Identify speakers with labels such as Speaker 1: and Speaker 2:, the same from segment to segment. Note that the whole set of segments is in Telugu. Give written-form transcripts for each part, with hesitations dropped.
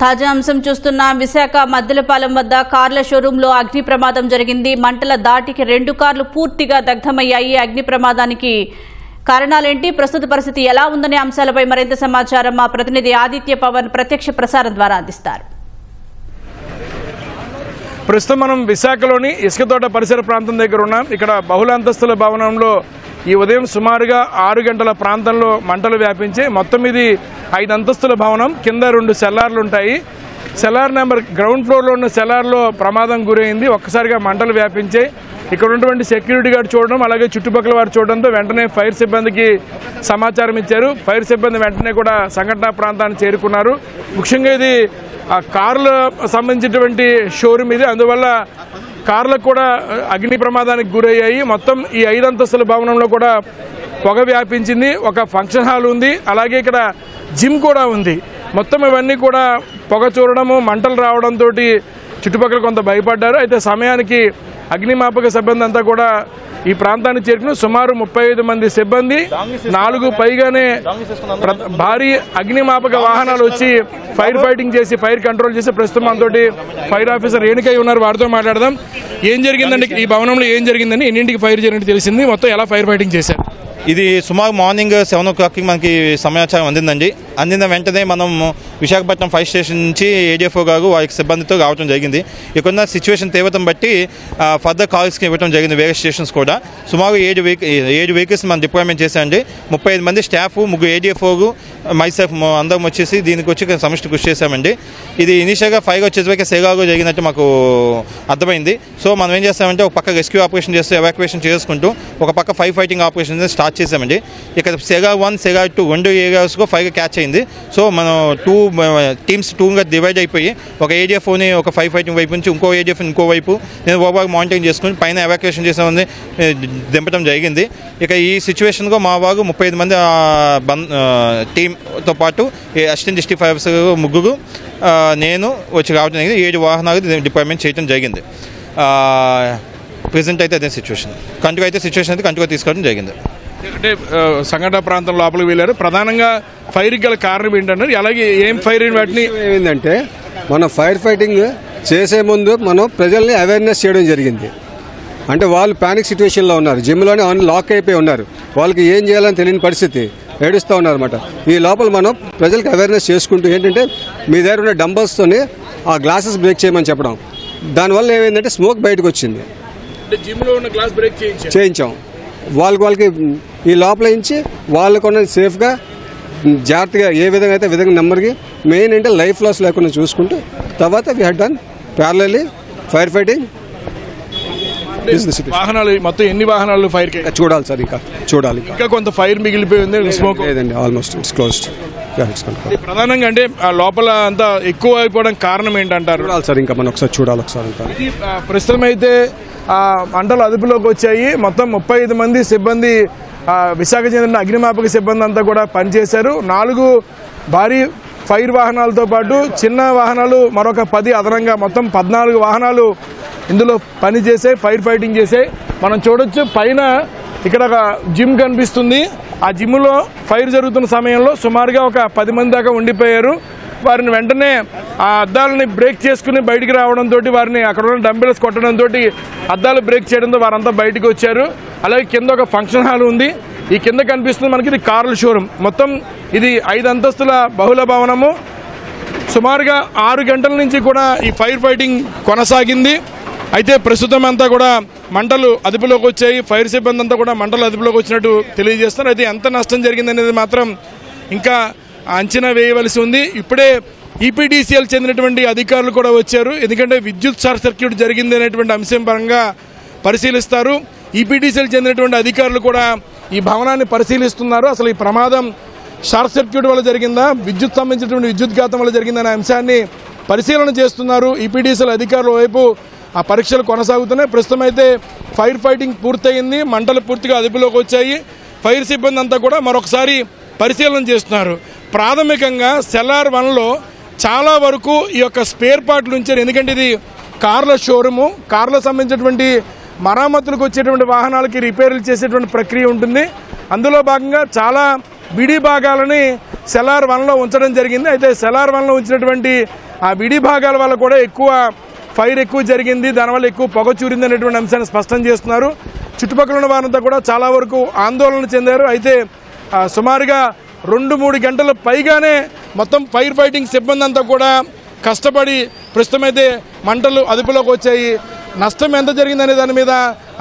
Speaker 1: తాజా అంశం చూస్తున్న విశాఖ మద్దెలపాలెం వద్ద కార్ల షోరూంలో అగ్ని ప్రమాదం జరిగింది. మంటల దాటికి 2 కార్లు పూర్తిగా దగ్ధమయ్యాయి. అగ్ని ప్రమాదానికి కారణాలేంటి, ప్రస్తుత పరిస్థితి ఎలా ఉందనే అంశాలపై మరింత సమాచారం మా ప్రతినిధి ఆదిత్య పవన్ ప్రత్యక్ష ప్రసారం ద్వారా అందిస్తారు.
Speaker 2: ప్రస్తుతం మనం విశాఖలోని ఇసుకతోట పరిసర ప్రాంతం దగ్గర ఉన్నాం. ఇక్కడ బహుళ అంతస్తుల భవనంలో ఈ ఉదయం సుమారుగా 6 గంటల ప్రాంతంలో మంటలు వ్యాపించి మొత్తం ఇది 5 అంతస్తుల భవనం. కింద 2 సెల్లార్లు ఉంటాయి. సెల్లార్ నెంబర్ గ్రౌండ్ ఫ్లోర్లో ఉన్న సెల్లార్లో ప్రమాదం గురైంది. ఒక్కసారిగా మంటలు వ్యాపించాయి. ఇక్కడ ఉన్నటువంటి సెక్యూరిటీ గార్డ్ చూడడం, అలాగే చుట్టుపక్కల వారు చూడడంతో వెంటనే ఫైర్ సిబ్బందికి సమాచారం ఇచ్చారు. ఫైర్ సిబ్బంది వెంటనే కూడా సంఘటనా ప్రాంతాన్ని చేరుకున్నారు. ముఖ్యంగా ఇది కార్ల సంబంధించినటువంటి షోరూమ్ ఇది. అందువల్ల కార్లకు కూడా అగ్ని ప్రమాదానికి గురయ్యాయి. మొత్తం ఈ 5 అంతస్తుల భవనంలో కూడా పొగ వ్యాపించింది. ఒక ఫంక్షన్ హాల్ ఉంది, అలాగే ఇక్కడ జిమ్ కూడా ఉంది. మొత్తం ఇవన్నీ కూడా పొగ చూడడము, మంటలు రావడంతో చుట్టుపక్కల కొంత భయపడ్డారు. అయితే సమయానికి అగ్నిమాపక సిబ్బంది అంతా కూడా ఈ ప్రాంతానికి చేరుకుని సుమారు 35 మంది సిబ్బంది, 4 పైగానే భారీ అగ్నిమాపక వాహనాలు వచ్చి ఫైర్ ఫైటింగ్ చేసి ఫైర్ కంట్రోల్ చేసి ప్రస్తుతం మనతోటి ఫైర్ ఆఫీసర్ రేణుకయ్య ఉన్నారు. వారితో మాట్లాడదాం. ఏం జరిగిందండి ఈ భవనంలో, ఏం జరిగిందని, ఎన్నింటికి ఫైర్ జరిగినట్టు తెలిసింది, మొత్తం ఎలా ఫైర్ ఫైటింగ్ చేశారు?
Speaker 3: ఇది సుమారు మార్నింగ్ 7 o'clockకి మనకి సమాచారం అందిందండి. అందిన వెంటనే మనం విశాఖపట్నం ఫైర్ స్టేషన్ నుంచి ఏడిఎఫ్ఓ గారు వారికి సిబ్బందితో రావడం జరిగింది. ఇక్కడున్న సిచ్యువేషన్ తీవ్రతం బట్టి ఫర్దర్ కాల్స్కి ఇవ్వడం జరిగింది. వేరే స్టేషన్స్ కూడా సుమారు 7 వెహికల్స్ మనం డిప్లాయ్మెంట్ చేశామండి. 35 మంది స్టాఫ్, 3 ఏడిఎఫ్ఓలు, మైసెల్ఫ్ అందరం వచ్చేసి దీనికి వచ్చి సమిష్టి కృషి చేశామండి. ఇది ఇనిషియల్గా ఫైర్ వచ్చేసరికి సేగాలో జరిగినట్టు మాకు అర్థమైంది. సో మనం ఏం చేస్తామంటే ఒక పక్క రెస్క్యూ ఆపరేషన్ చేస్తూ ఎవాక్యుయేషన్ చేసుకుంటూ ఒక పక్క ఫైర్ ఫైటింగ్ ఆపరేషన్ స్టార్ట్ చేసామండి. ఇక్కడ సెగా 1, సెగా 2 2 ఏరియాస్లో ఫైర్ క్యాచ్ అయింది. సో మనం 2 టీమ్స్ 2గా డివైడ్ అయిపోయి ఒక ఏడిఎఫ్ఓని ఒక ఫైర్ ఫైటింగ్ వైపు నుంచి ఇంకో ఏడిఎఫ్ ఇంకో వైపు నేను ఓవర్ మానిటరింగ్ చేసుకుని పైన ఎవాక్యుయేషన్ చేసామని దింపడం జరిగింది. ఇక ఈ సిచ్యువేషన్లో మా వారు 35 మంది టీంతో పాటు అసిస్టెంట్ డిస్ట్రిక్ట్ ఫైర్ ఆఫీసర్ 3 నేను వచ్చి రావడం జరిగింది. 7 వాహనాలు డిప్లాయ్మెంట్ చేయడం జరిగింది. ప్రెజెంట్ అయితే అదే సిచ్యువేషన్. కంట్రోల్ తీసుకోవడం జరిగింది.
Speaker 2: అంటే సంఘటన ప్రాంతం లోపలికి వెళ్ళారు. ప్రధానంగా ఫైర్ గల కారణం ఏంటంటే, అలాగే ఏం ఫైర్ వాటిని
Speaker 4: ఏమైందంటే మనం ఫైర్ ఫైటింగ్ చేసే ముందు మనం ప్రజల్ని అవేర్నెస్ చేయడం జరిగింది. అంటే వాళ్ళు పానిక్ సిచ్యువేషన్లో ఉన్నారు, జిమ్లోనే లాక్ అయిపోయి ఉన్నారు, వాళ్ళకి ఏం చేయాలని తెలియని పరిస్థితి, ఏడుస్తూ ఉన్నారు అనమాట. ఈ లోపల మనం ప్రజలకు అవేర్నెస్ చేసుకుంటూ ఏంటంటే మీ దగ్గర ఉన్న డంబల్స్తోని ఆ గ్లాసెస్ బ్రేక్ చేయమని చెప్పడం. దానివల్ల ఏమైందంటే స్మోక్ బయటకు వచ్చింది. చేయించాం. వాళ్ళకి ఈ లోపల నుంచి వాళ్ళకున్న సేఫ్గా జాగ్రత్తగా ఏ విధంగా అయితే విధంగా నెంబర్కి మెయిన్ అంటే లైఫ్ లాస్ లేకుండా చూసుకుంటూ తర్వాత we had done parallelly fire fighting.
Speaker 2: వాహనాలు మొత్తం ఎన్ని వాహనాలు ఫైర్
Speaker 4: చూడాలి సార్, ఇంకా
Speaker 2: కొంత ఫైర్ మిగిలిపోయింది. స్మోక్
Speaker 4: లేదండి, ఆల్మోస్ట్ ఇట్స్ క్లోజ్డ్.
Speaker 2: ప్రధానంగా అంటే లోపల అంతా ఎక్కువ అయిపోవడం కారణం ఏంటంటారు?
Speaker 4: చూడాలి సార్, ఇంకా మనం ఒకసారి చూడాలి.
Speaker 2: ప్రస్తుతం అయితే మంటలు అదుపులోకి వచ్చాయి. మొత్తం 35 మంది సిబ్బంది, విశాఖ చెందిన అగ్నిమాపక సిబ్బంది అంతా కూడా పనిచేశారు. 4 భారీ ఫైర్ వాహనాలతో పాటు చిన్న వాహనాలు మరొక 10 అదనంగా మొత్తం 14 వాహనాలు ఇందులో పనిచేసాయి, ఫైర్ ఫైటింగ్ చేసాయి. మనం చూడొచ్చు పైన ఇక్కడ ఒక జిమ్ కనిపిస్తుంది. ఆ జిమ్లో ఫైర్ జరుగుతున్న సమయంలో సుమారుగా ఒక 10 మంది దాకా ఉండిపోయారు. వారిని వెంటనే ఆ అద్దాలని బ్రేక్ చేసుకుని బయటికి రావడంతో, వారిని అక్కడ ఉన్న డంబెల్స్ కొట్టడంతో అద్దాలు బ్రేక్ చేయడంతో వారంతా బయటకు వచ్చారు. అలాగే కింద ఒక ఫంక్షన్ హాల్ ఉంది. ఈ కింద కనిపిస్తుంది మనకి ఇది కార్ల షోరూమ్. మొత్తం ఇది 5 అంతస్తుల బహుళ భవనము. సుమారుగా 6 గంటల నుంచి కూడా ఈ ఫైర్ ఫైటింగ్ కొనసాగింది. అయితే ప్రస్తుతం అంతా కూడా మంటలు అదుపులోకి వచ్చాయి. ఫైర్ సిబ్బంది అంతా కూడా మంటలు అదుపులోకి వచ్చినట్టు తెలియజేస్తున్నారు. అయితే ఎంత నష్టం జరిగిందనేది మాత్రం ఇంకా అంచనా వేయవలసి ఉంది. ఇప్పుడే ఈపీడీసీఎల్ చెందినటువంటి అధికారులు కూడా వచ్చారు. ఎందుకంటే విద్యుత్ షార్ట్ సర్క్యూట్ జరిగింది అనేటువంటి అంశం పరంగా పరిశీలిస్తారు. ఈపీడీసీఎల్ చెందినటువంటి అధికారులు కూడా ఈ భవనాన్ని పరిశీలిస్తున్నారు. అసలు ఈ ప్రమాదం షార్ట్ సర్క్యూట్ వల్ల జరిగిందా, విద్యుత్ సంబంధించినటువంటి విద్యుత్ఘాతం వల్ల జరిగిందనే అంశాన్ని పరిశీలన చేస్తున్నారు. ఈపీడీసీఎల్ అధికారుల వైపు ఆ పరీక్షలు కొనసాగుతున్నాయి. ప్రస్తుతం అయితే ఫైర్ ఫైటింగ్ పూర్తయింది. మంటలు పూర్తిగా అదుపులోకి వచ్చాయి. ఫైర్ సిబ్బంది అంతా కూడా మరొకసారి పరిశీలన చేస్తున్నారు. ప్రాథమికంగా సెల్లార్ 1లో చాలా వరకు ఈ యొక్క స్పేర్ పార్ట్లు ఉంచారు. ఎందుకంటే ఇది కార్ల షోరూము, కార్లకు సంబంధించినటువంటి మరామతులకు వచ్చేటువంటి వాహనాలకి రిపేర్లు చేసేటువంటి ప్రక్రియ ఉంటుంది. అందులో భాగంగా చాలా బిడి భాగాలని సెల్లార్ 1లో ఉంచడం జరిగింది. అయితే సెల్లార్ 1లో ఉంచినటువంటి ఆ విడి భాగాల వల్ల కూడా ఎక్కువ ఫైర్ ఎక్కువ జరిగింది, దానివల్ల ఎక్కువ పొగ చూరింది అనేటువంటి అంశాన్ని స్పష్టం చేస్తున్నారు. చుట్టుపక్కల ఉన్న వారంతా కూడా చాలా వరకు ఆందోళన చెందారు. అయితే సుమారుగా 2-3 గంటల పైగానే మొత్తం ఫైర్ ఫైటింగ్ సిబ్బంది అంతా కూడా కష్టపడి ప్రస్తుతం అయితే మంటలు అదుపులోకి వచ్చాయి. నష్టం ఎంత జరిగిందనే దాని మీద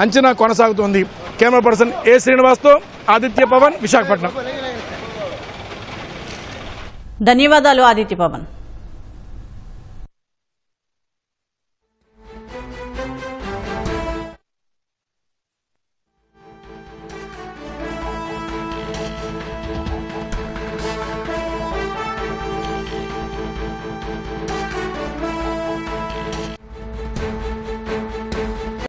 Speaker 2: అంచనా కొనసాగుతోంది. కెమెరా పర్సన్ ఏ శ్రీనివాస్తో ఆదిత్య పవన్, విశాఖపట్నం.
Speaker 1: ధన్యవాదాలు ఆదిత్య పవన్.